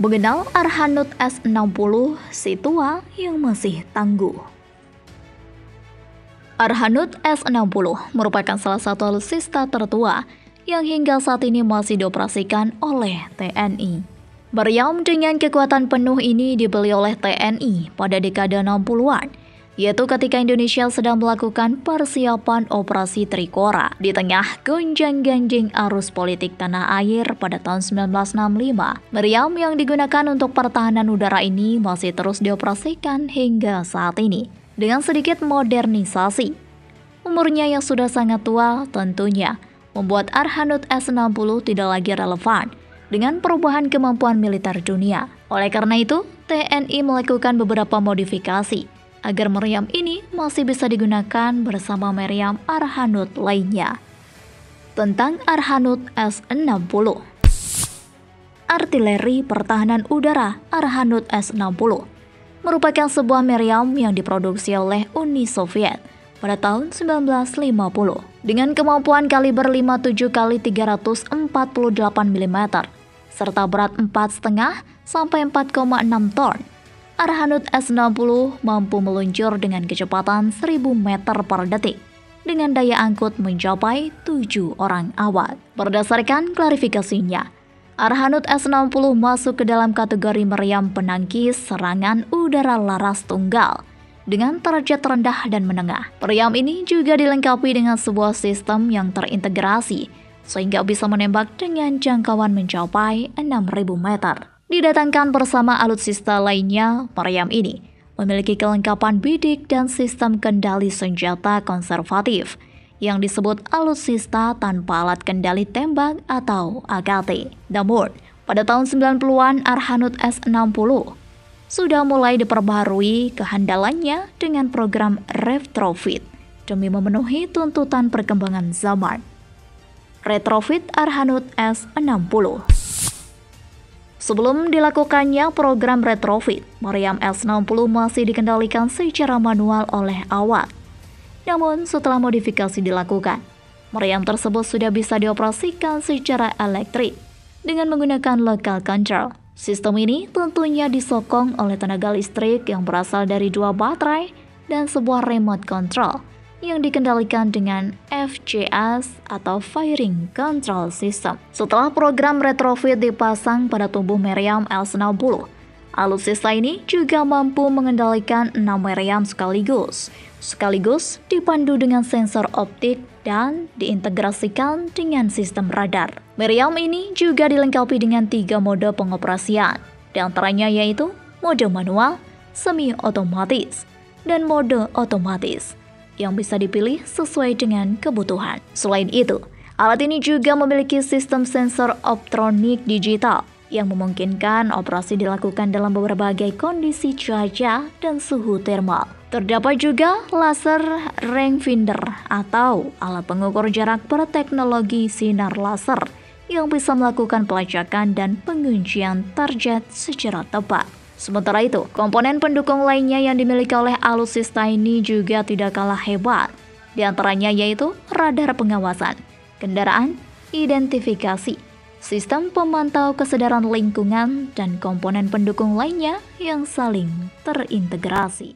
mengenal Arhanud S60, si tua yang masih tangguh. Arhanud S60 merupakan salah satu alutsista tertua yang hingga saat ini masih dioperasikan oleh TNI. Meriam dengan kekuatan penuh ini dibeli oleh TNI pada dekade 60-an, yaitu ketika Indonesia sedang melakukan persiapan operasi Trikora di tengah gonjang-ganjing arus politik tanah air pada tahun 1965. Meriam yang digunakan untuk pertahanan udara ini masih terus dioperasikan hingga saat ini dengan sedikit modernisasi. Umurnya yang sudah sangat tua tentunya membuat Arhanud S60 tidak lagi relevan dengan perubahan kemampuan militer dunia. Oleh karena itu, TNI melakukan beberapa modifikasi agar meriam ini masih bisa digunakan bersama meriam Arhanud lainnya. Tentang Arhanud S60. Artileri Pertahanan Udara Arhanud S60 merupakan sebuah meriam yang diproduksi oleh Uni Soviet pada tahun 1950 dengan kemampuan kaliber 57 x 348 mm serta berat 4,5 sampai 4,6 ton. Arhanud S60 mampu meluncur dengan kecepatan 1000 meter per detik dengan daya angkut mencapai 7 orang awak. Berdasarkan klarifikasinya, Arhanud S60 masuk ke dalam kategori meriam penangkis serangan udara laras tunggal dengan derajat rendah dan menengah. Meriam ini juga dilengkapi dengan sebuah sistem yang terintegrasi sehingga bisa menembak dengan jangkauan mencapai 6000 meter. Didatangkan bersama alutsista lainnya, meriam ini memiliki kelengkapan bidik dan sistem kendali senjata konservatif yang disebut alutsista tanpa alat kendali tembak atau AKT. Namun, pada tahun 90-an Arhanud S60 sudah mulai diperbaharui kehandalannya dengan program retrofit demi memenuhi tuntutan perkembangan zaman. Retrofit Arhanud S60. Sebelum dilakukannya program retrofit, meriam S60 masih dikendalikan secara manual oleh awak. Namun setelah modifikasi dilakukan, meriam tersebut sudah bisa dioperasikan secara elektrik dengan menggunakan local control. Sistem ini tentunya disokong oleh tenaga listrik yang berasal dari 2 baterai dan sebuah remote control yang dikendalikan dengan FCS atau Firing Control System. Setelah program retrofit dipasang pada tubuh meriam S60, alutsista ini juga mampu mengendalikan 6 meriam sekaligus dipandu dengan sensor optik dan diintegrasikan dengan sistem radar. Meriam ini juga dilengkapi dengan 3 mode pengoperasian, di antaranya yaitu mode manual, semi-otomatis, dan mode otomatis yang bisa dipilih sesuai dengan kebutuhan. Selain itu, alat ini juga memiliki sistem sensor optronik digital yang memungkinkan operasi dilakukan dalam berbagai kondisi cuaca dan suhu termal. Terdapat juga laser rangefinder atau alat pengukur jarak berteknologi sinar laser yang bisa melakukan pelacakan dan penguncian target secara tepat. Sementara itu, komponen pendukung lainnya yang dimiliki oleh alutsista ini juga tidak kalah hebat. Di antaranya yaitu radar pengawasan, kendaraan, identifikasi, sistem pemantau kesedaran lingkungan, dan komponen pendukung lainnya yang saling terintegrasi.